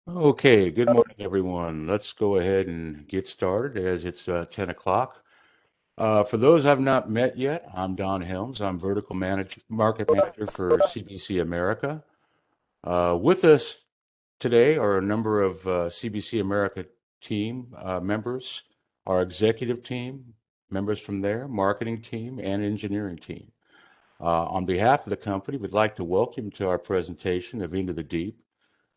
Okay, good morning, everyone. Let's go ahead and get started as it's 10 o'clock. For those I've not met yet, I'm Don Helms. I'm Market Manager for CBC America. With us today are a number of CBC America team members, our executive team, members from there, marketing team, and engineering team. On behalf of the company, we'd like to welcome you to our presentation of Into the Deep.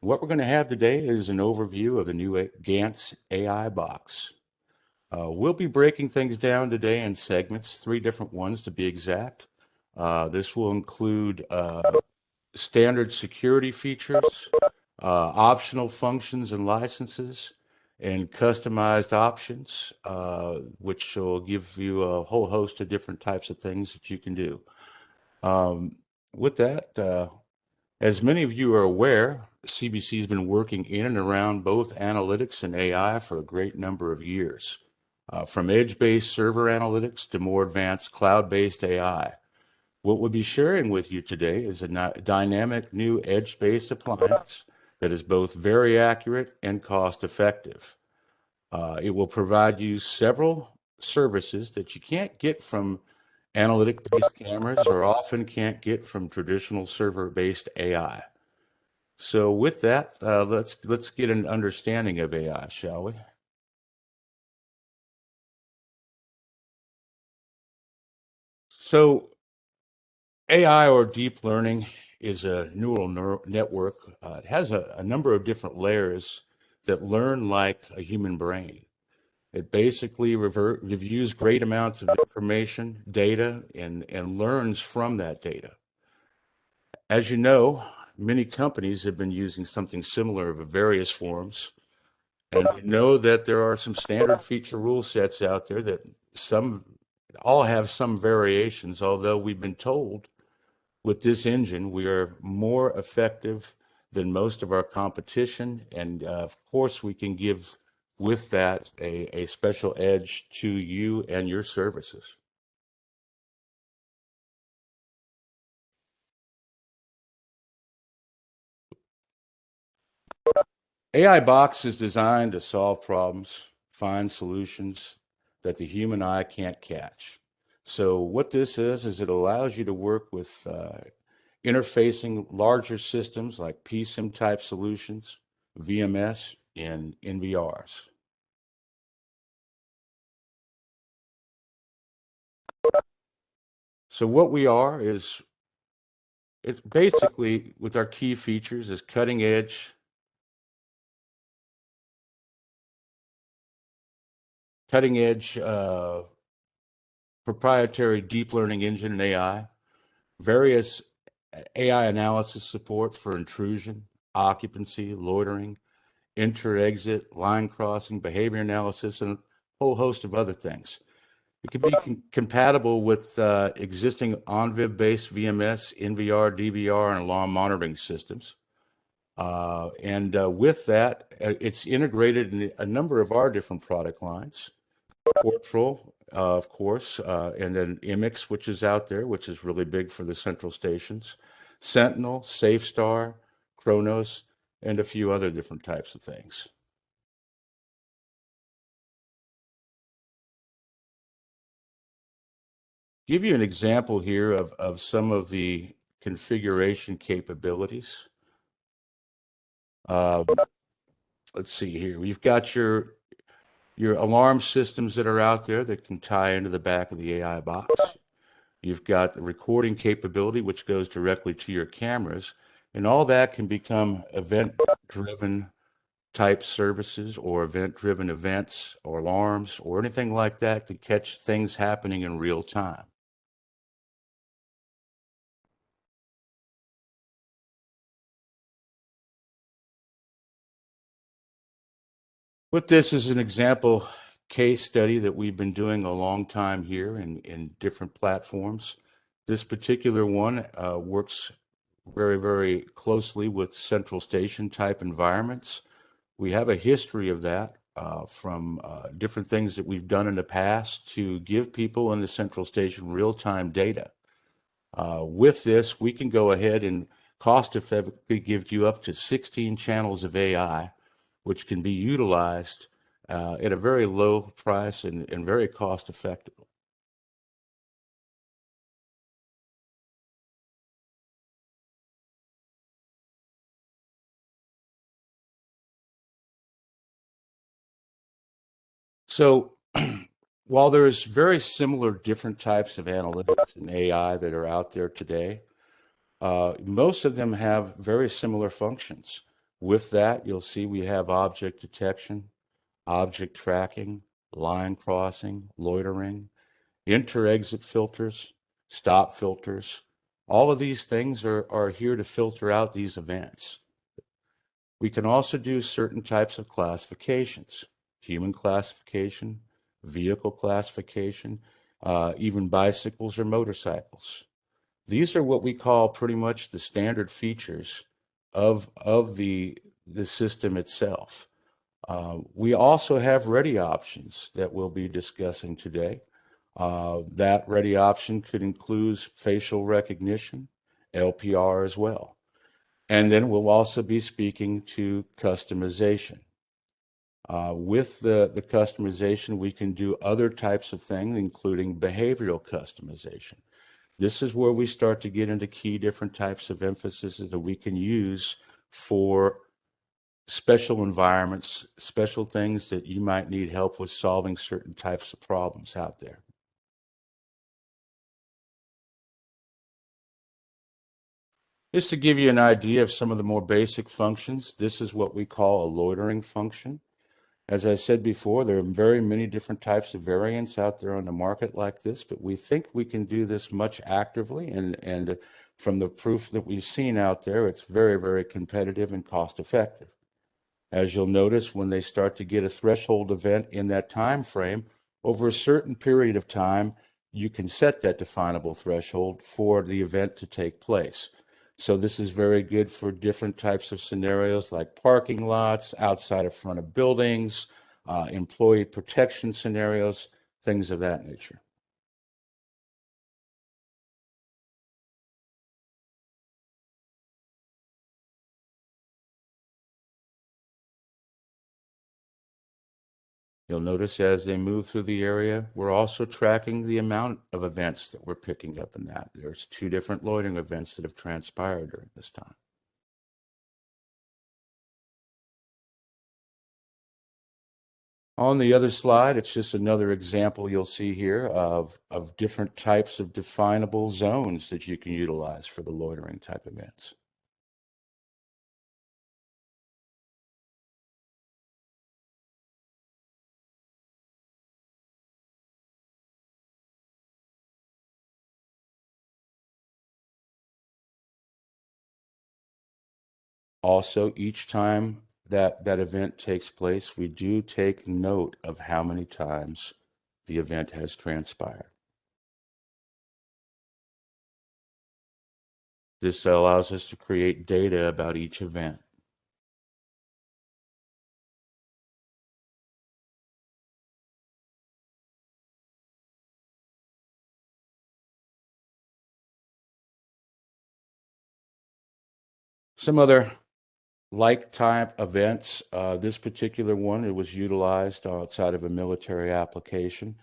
What we're going to have today is an overview of the new Gantz AI box. We'll be breaking things down today in segments, three different ones to be exact. This will include standard security features, optional functions and licenses, and customized options, which will give you a whole host of different types of things that you can do. With that, as many of you are aware, CBC has been working in and around both analytics and AI for a great number of years, from edge-based server analytics to more advanced cloud-based AI. What we'll be sharing with you today is a dynamic new edge-based appliance that is both very accurate and cost-effective. It will provide you several services that you can't get from analytic-based cameras or often can't get from traditional server-based AI. So with that, let's get an understanding of AI, shall we? So AI or deep learning is a neural network. It has a number of different layers that learn like a human brain. It basically reviews great amounts of information, data, and learns from that data. As you know, many companies have been using something similar of various forms. And we know that there are some standard feature rule sets out there that some all have some variations, although we've been told with this engine we are more effective than most of our competition. And of course, we can give with that a special edge to you and your services. AI Box is designed to solve problems, find solutions that the human eye can't catch. So what this is it allows you to work with interfacing larger systems like PSIM type solutions, VMS, and NVRs. So what we are is it's basically with our key features is cutting edge proprietary deep learning engine and AI, various AI analysis support for intrusion, occupancy, loitering, enter-exit, line crossing, behavior analysis, and a whole host of other things. It can be compatible with existing ONVIF-based VMS, NVR, DVR, and alarm monitoring systems. And with that, it's integrated in a number of our different product lines. Portrol, of course, and then Immix, which is out there, which is really big for the central stations. Sentinel, SafeStar, Kronos, and a few other different types of things. Give you an example here of some of the configuration capabilities. Uh, let's see here. We've got your alarm systems that are out there that can tie into the back of the AI box. You've got the recording capability, which goes directly to your cameras, and all that can become event-driven type services or event-driven events or alarms or anything like that to catch things happening in real time. With this as an example case study that we've been doing a long time here in different platforms. This particular one works very, very closely with central station type environments. We have a history of that from different things that we've done in the past to give people in the central station real-time data. With this, we can go ahead and cost effectively give you up to 16 channels of AI which can be utilized at a very low price and very cost effective. So while there's very similar different types of analytics and AI that are out there today, most of them have very similar functions. With that, you'll see we have object detection, object tracking, line crossing, loitering, inter-exit filters, stop filters. All of these things are here to filter out these events. We can also do certain types of classifications, human classification, vehicle classification, even bicycles or motorcycles. These are what we call pretty much the standard features of the system itself. We also have ready options that we'll be discussing today. That ready option could include facial recognition, LPR as well. And then we'll also be speaking to customization. With the customization, we can do other types of things, including behavioral customization. This is where we start to get into key different types of emphasis that we can use for special environments, special things that you might need help with solving certain types of problems out there. Just to give you an idea of some of the more basic functions, this is what we call a loitering function. As I said before, there are very many different types of variants out there on the market like this, but we think we can do this much actively, and from the proof that we've seen out there, it's very, very competitive and cost effective. As you'll notice, when they start to get a threshold event in that time frame, over a certain period of time, you can set that definable threshold for the event to take place. So this is very good for different types of scenarios like parking lots, outside of front of buildings, employee protection scenarios, things of that nature. You'll notice as they move through the area, we're also tracking the amount of events that we're picking up in that. There's 2 different loitering events that have transpired during this time. On the other slide, it's just another example you'll see here of different types of definable zones that you can utilize for the loitering type events. Also, each time that event takes place, we do take note of how many times the event has transpired. This allows us to create data about each event. Some other like type events, this particular one, it was utilized outside of a military application.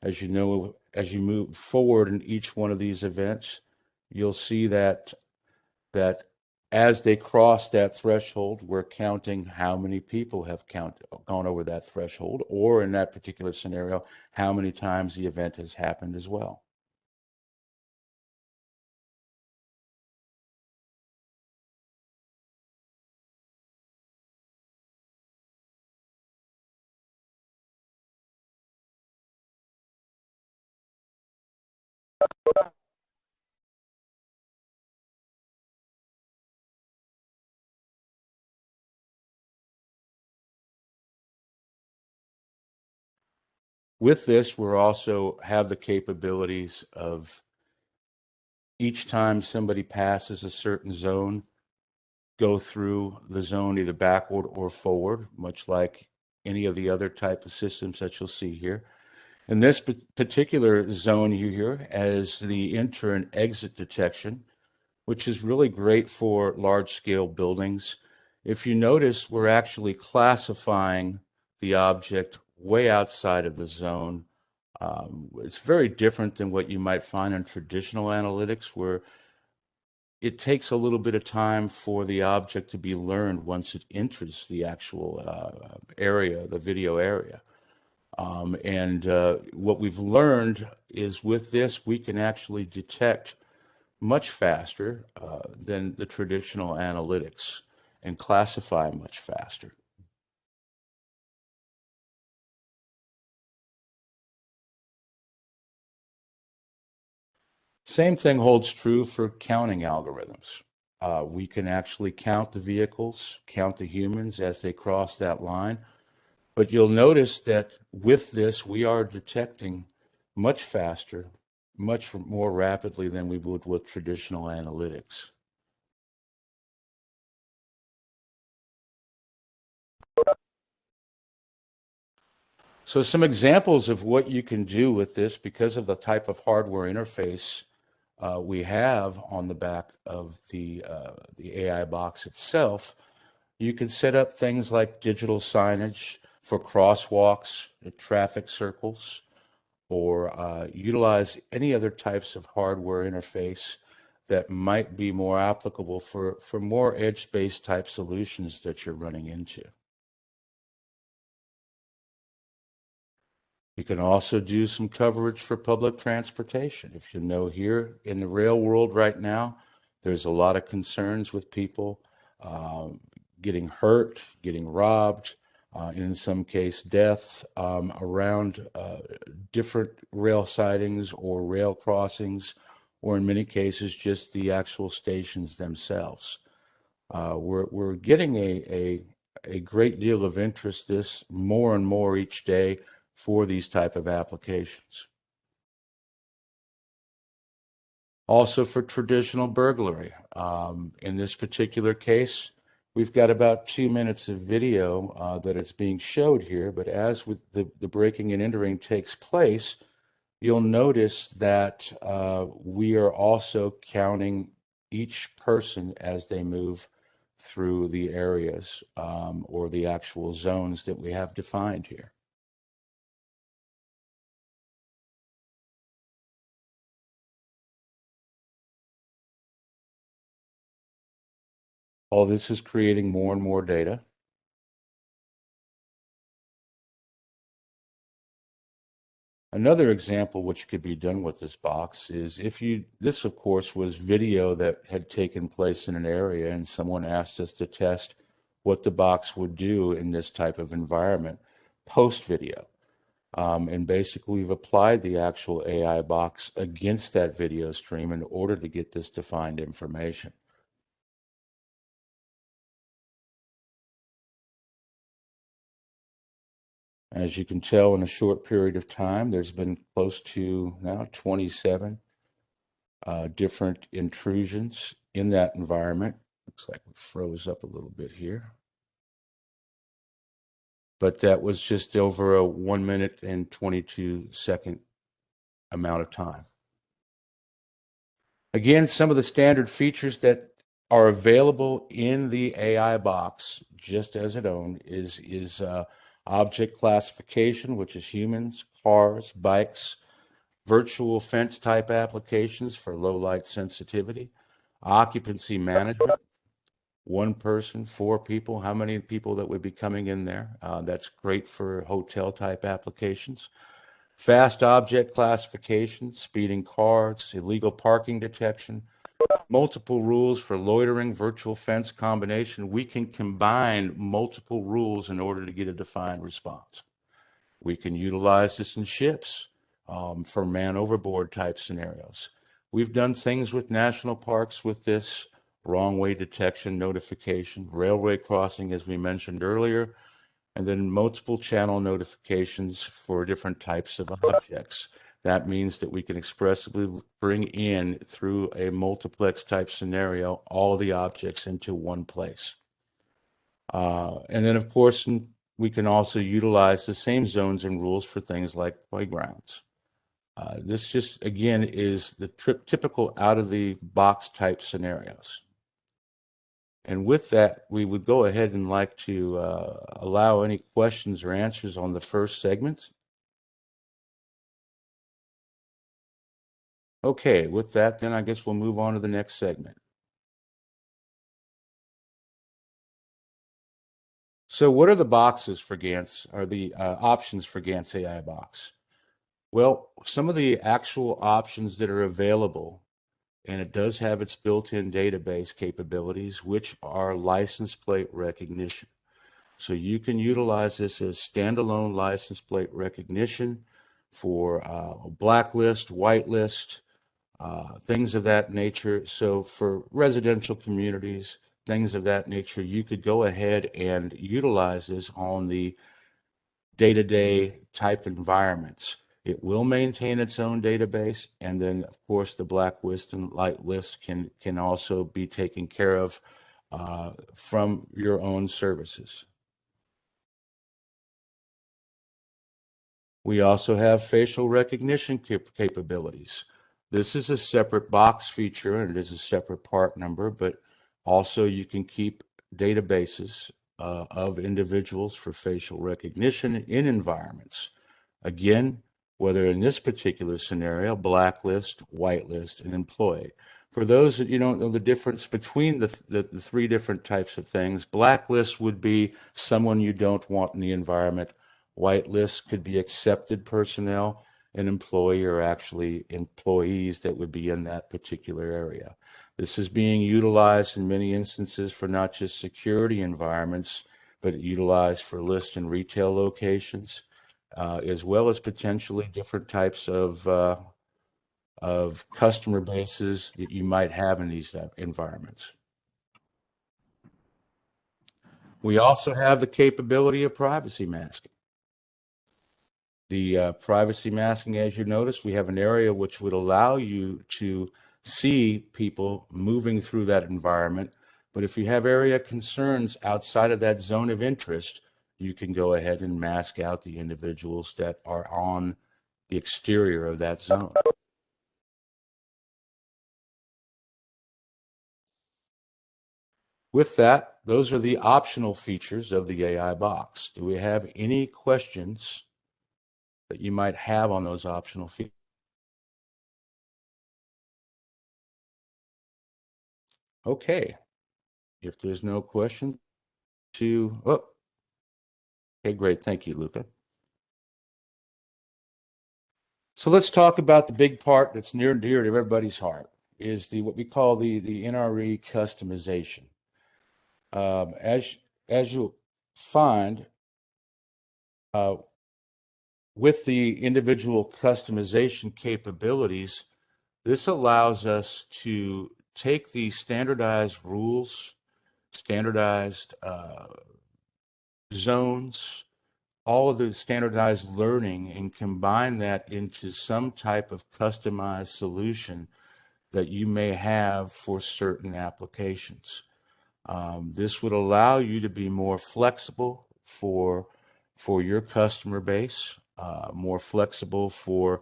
As you know, as you move forward in each one of these events, you'll see that as they cross that threshold, we're counting how many people have gone over that threshold, or in that particular scenario, how many times the event has happened as well. With this, we're also have the capabilities of each time somebody passes a certain zone, go through the zone either backward or forward, much like any of the other type of systems that you'll see here. In this particular zone here as the enter and exit detection, which is really great for large scale buildings. If you notice, we're actually classifying the object way outside of the zone. It's very different than what you might find in traditional analytics, where it takes a little bit of time for the object to be learned once it enters the actual area, the video area. And what we've learned is with this, we can actually detect much faster than the traditional analytics and classify much faster. Same thing holds true for counting algorithms. We can actually count the vehicles, count the humans as they cross that line. But you'll notice that with this, we are detecting much faster, much more rapidly than we would with traditional analytics. So some examples of what you can do with this because of the type of hardware interface we have on the back of the AI box itself. You can set up things like digital signage for crosswalks, traffic circles, or utilize any other types of hardware interface that might be more applicable for more edge-based type solutions that you're running into. You can also do some coverage for public transportation. If you know, here in the rail world right now, there's a lot of concerns with people getting hurt, getting robbed, in some case death, around different rail sidings or rail crossings, or in many cases just the actual stations themselves. We're getting a great deal of interest this more and more each day for these type of applications. Also for traditional burglary. In this particular case, we've got about 2 minutes of video that is being showed here, but as with the breaking and entering takes place, you'll notice that we are also counting each person as they move through the areas or the actual zones that we have defined here. All this is creating more and more data. Another example which could be done with this box is if you, this of course was video that had taken place in an area and someone asked us to test what the box would do in this type of environment post video. And basically we've applied the actual AI box against that video stream in order to get this defined information. As you can tell, in a short period of time, there's been close to now 27 different intrusions in that environment. Looks like we froze up a little bit here. But that was just over a 1 minute and 22-second amount of time. Again, some of the standard features that are available in the AI box, just as it own, is object classification, which is humans, cars, bikes, virtual fence type applications for low light sensitivity, occupancy management, one person, four people, how many people that would be coming in there. That's great for hotel type applications. Fast object classification, speeding cars, illegal parking detection, multiple rules for loitering, virtual fence combination. We can combine multiple rules in order to get a defined response. We can utilize this in ships for man overboard type scenarios. We've done things with national parks with this wrong way detection notification, railway crossing, as we mentioned earlier, and then multiple channel notifications for different types of objects. That means that we can expressively bring in, through a multiplex type scenario, all the objects into one place. And then, of course, we can also utilize the same zones and rules for things like playgrounds. This just, again, is the typical out of the box type scenarios. And with that, we would go ahead and like to allow any questions or answers on the first segment. Okay, with that, then I guess we'll move on to the next segment. So what are the boxes for Gantz, or the options for Gantz AI Box? Well, some of the actual options that are available, and it does have its built-in database capabilities, which are license plate recognition. So you can utilize this as standalone license plate recognition for blacklist, whitelist, things of that nature. So for residential communities, things of that nature, you could go ahead and utilize this on the day-to-day type environments. It will maintain its own database, and then of course the blacklist and light list can also be taken care of from your own services. We also have facial recognition capabilities. This is a separate box feature and it is a separate part number, but also you can keep databases of individuals for facial recognition in environments. Again, whether in this particular scenario, blacklist, whitelist, and employee. For those that you don't know the difference between the three different types of things, blacklist would be someone you don't want in the environment. Whitelist could be accepted personnel, and employee are actually employees that would be in that particular area. This is being utilized in many instances for not just security environments, but utilized for list and retail locations, as well as potentially different types of customer bases that you might have in these environments. We also have the capability of privacy masking. The privacy masking, as you notice, we have an area which would allow you to see people moving through that environment. But if you have area concerns outside of that zone of interest, you can go ahead and mask out the individuals that are on the exterior of that zone. With that, those are the optional features of the AI box. Do we have any questions that you might have on those optional features? Okay, if there's no question okay, great. Thank you, Luca. So let's talk about the big part that's near and dear to everybody's heart is what we call the NRE customization. As you'll find, with the individual customization capabilities, this allows us to take the standardized rules, standardized zones, all of the standardized learning, and combine that into some type of customized solution that you may have for certain applications. This would allow you to be more flexible for your customer base, more flexible for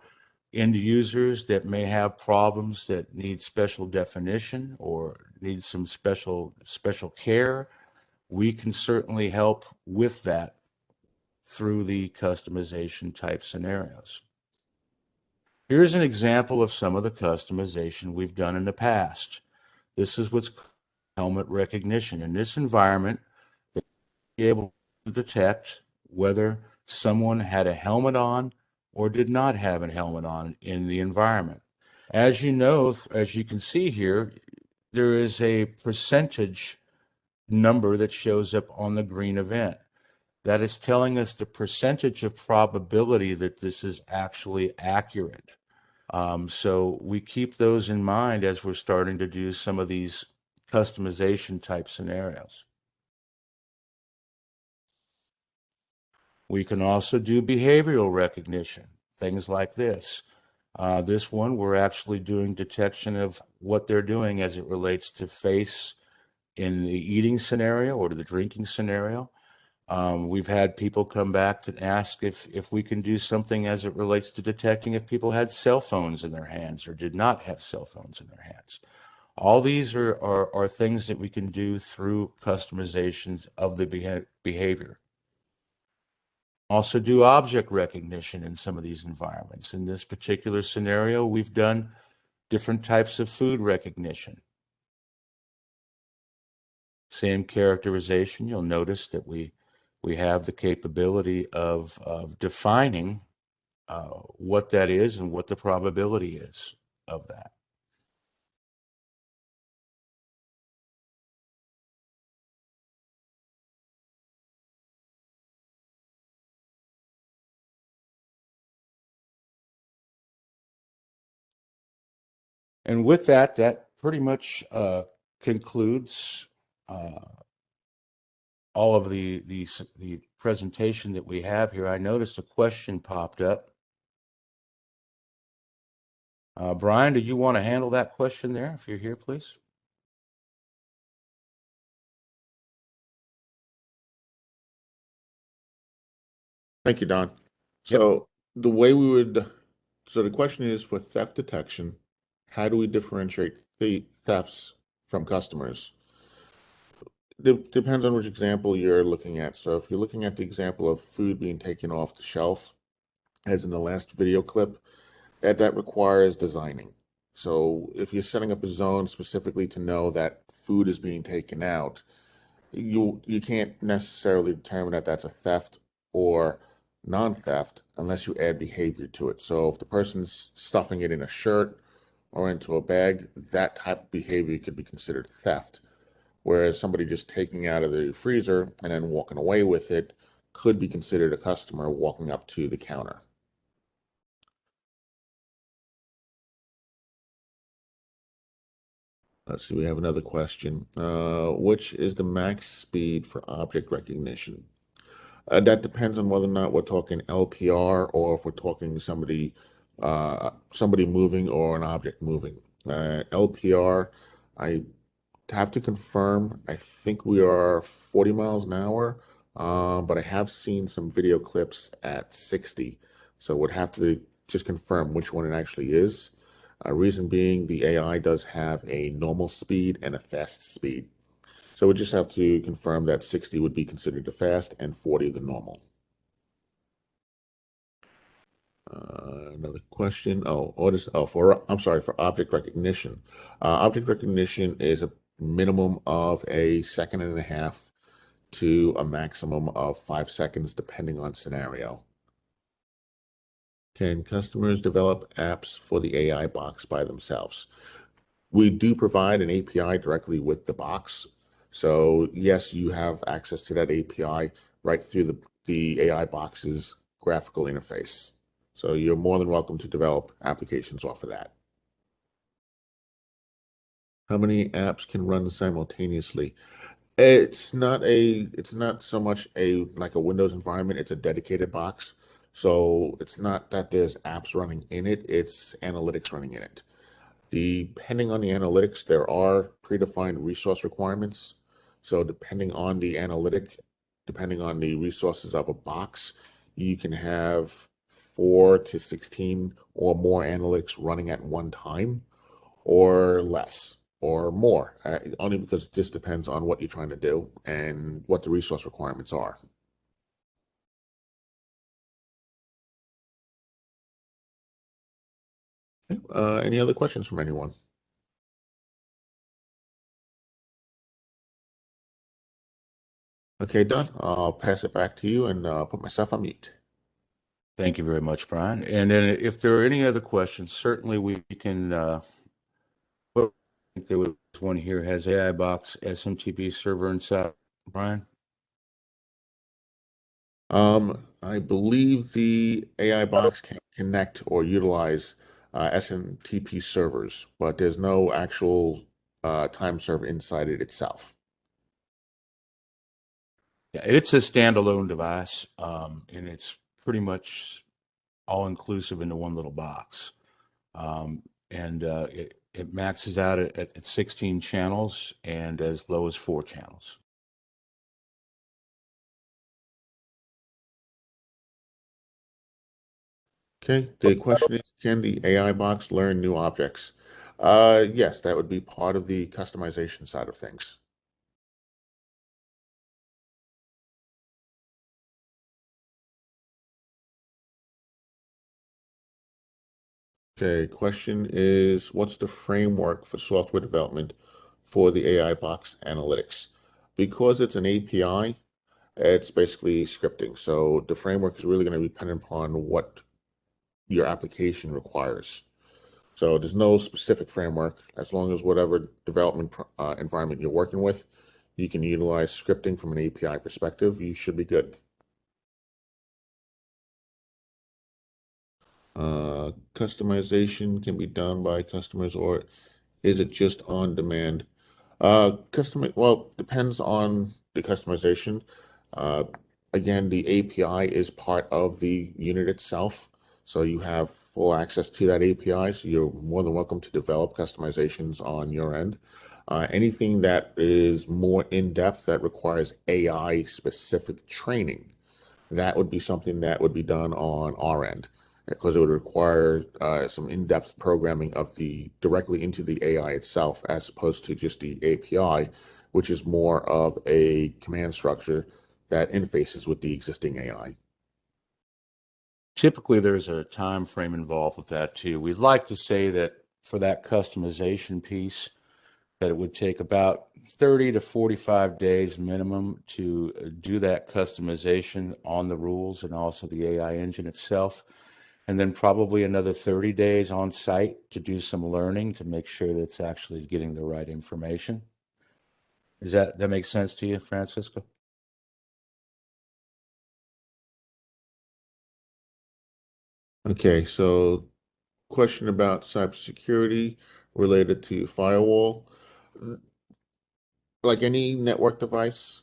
end users that may have problems that need special definition or need some special care. We can certainly help with that through the customization type scenarios. Here's an example of some of the customization we've done in the past. This is what's called helmet recognition. In this environment, they'll be able to detect whether someone had a helmet on or did not have a helmet on in the environment. As you know, as you can see here, there is a percentage number that shows up on the green event. That is telling us the percentage of probability that this is actually accurate. So we keep those in mind as we're starting to do some of these customization type scenarios. We can also do behavioral recognition, things like this. This one, we're actually doing detection of what they're doing as it relates to face in the eating scenario or to the drinking scenario. We've had people come back to ask if we can do something as it relates to detecting if people had cell phones in their hands or did not have cell phones in their hands. All these are things that we can do through customizations of the behavior. Also do object recognition in some of these environments. In this particular scenario, we've done different types of food recognition. Same characterization, you'll notice that we have the capability of defining what that is and what the probability is of that. And with that, that pretty much concludes all of the presentation that we have here. I noticed a question popped up. Brian, do you want to handle that question there if you're here, please? Thank you, Don. Yep. So the question is for theft detection, how do we differentiate the thefts from customers? Depends on which example you're looking at. So if you're looking at the example of food being taken off the shelf, as in the last video clip, that requires designing. So if you're setting up a zone specifically to know that food is being taken out, you can't necessarily determine that that's a theft or non-theft unless you add behavior to it. So if the person's stuffing it in a shirt or into a bag, that type of behavior could be considered theft. Whereas somebody just taking out of the freezer and then walking away with it could be considered a customer walking up to the counter. Let's see, we have another question. Which is the max speed for object recognition? That depends on whether or not we're talking LPR or if we're talking somebody moving or an object moving. LPR, I have to confirm. I think we are 40 miles an hour, but I have seen some video clips at 60. So would have to just confirm which one it actually is. Reason being, the AI does have a normal speed and a fast speed. So we just have to confirm that 60 would be considered the fast and 40 the normal. Another question. I'm sorry, for object recognition. Object recognition is a minimum of a second and a half to a maximum of 5 seconds, depending on scenario. Can customers develop apps for the AI box by themselves? We do provide an API directly with the box. So yes, you have access to that API right through the AI box's graphical interface. So you're more than welcome to develop applications off of that. How many apps can run simultaneously? It's not so much like a Windows environment, it's a dedicated box. So it's not that there's apps running in it, it's analytics running in it. Depending on the analytics, there are predefined resource requirements. So depending on the analytic, depending on the resources of a box, you can have 4 to 16 or more analytics running at one time, or less, or more, only because it just depends on what you're trying to do and what the resource requirements are. Okay, any other questions from anyone? Okay, Don, I'll pass it back to you and put myself on mute. Thank you very much, Brian. And then if there are any other questions, certainly we can, I think there was one here, has AI Box SMTP server inside, Brian? I believe the AI box can connect or utilize SMTP servers, but there's no actual time server inside it itself. Yeah, it's a standalone device, and it's pretty much all inclusive into one little box. And it maxes out at 16 channels and as low as 4 channels. Okay, the question is, can the AI box learn new objects? Yes, that would be part of the customization side of things. Okay, question is, what's the framework for software development for the AI box analytics? Because it's an API, it's basically scripting. So the framework is really going to be dependent upon what your application requires. So there's no specific framework. As long as whatever development environment you're working with, you can utilize scripting from an API perspective, you should be good. Customization can be done by customers, or is it just on demand? Well, depends on the customization. Uh, Again, the API is part of the unit itself, so you have full access to that API, so you're more than welcome to develop customizations on your end. Anything that is more in-depth that requires AI specific training, that would be something that would be done on our end because it would require some in-depth programming of the directly into the AI itself as opposed to just the API, which is more of a command structure that interfaces with the existing AI. Typically, there's a time frame involved with that too. We'd like to say that for that customization piece, that it would take about 30 to 45 days minimum to do that customization on the rules and also the AI engine itself. And then probably another 30 days on site to do some learning to make sure that it's actually getting the right information. Is that make sense to you, Francisco? Okay, so question about cybersecurity related to firewall. Like any network device,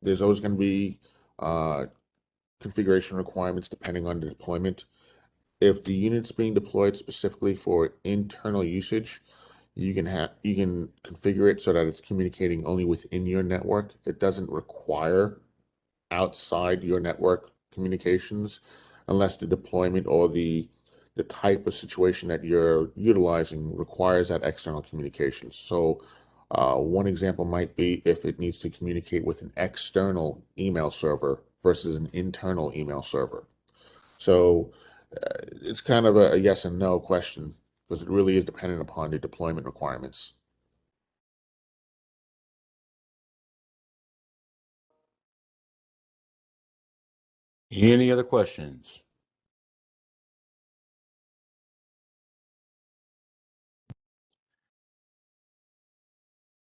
there's always going to be uh, configuration requirements depending on the deployment. If the unit's being deployed specifically for internal usage, you can configure it so that it's communicating only within your network. It doesn't require outside your network communications unless the deployment or the type of situation that you're utilizing requires that external communications. So one example might be if it needs to communicate with an external email server versus an internal email server. So it's kind of a yes and no question because it really is dependent upon the deployment requirements. Any other questions?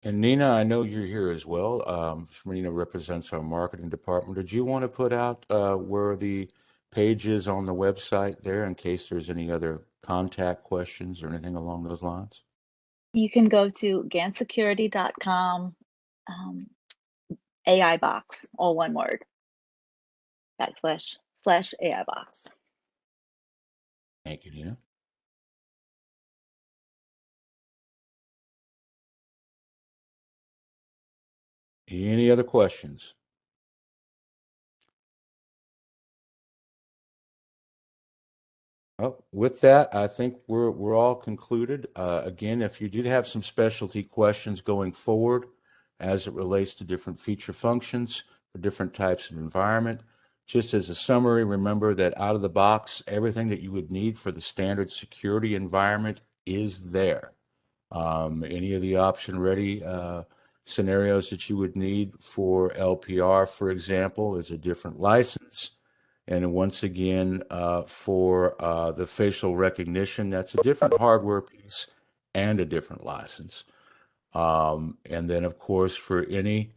And Nina, I know you're here as well. Nina represents our marketing department. Did you want to put out where the page is on the website there in case there's any other contact questions or anything along those lines? You can go to gansecurity.com, AI box, all one word, / AI box. Thank you, Nina. Any other questions? Well, with that, I think we're all concluded. Again, if you did have some specialty questions going forward as it relates to different feature functions for different types of environment, just as a summary, remember that out of the box, everything that you would need for the standard security environment is there. Any of the option ready scenarios that you would need for LPR, for example, is a different license. And once again, for the facial recognition, that's a different hardware piece and a different license. And then, of course, for any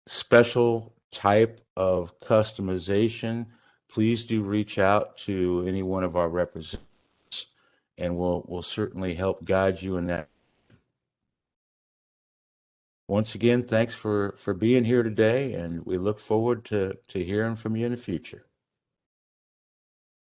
special type of customization, please do reach out to any one of our representatives, and we'll certainly help guide you in that. Once again, thanks for being here today, and we look forward to hearing from you in the future.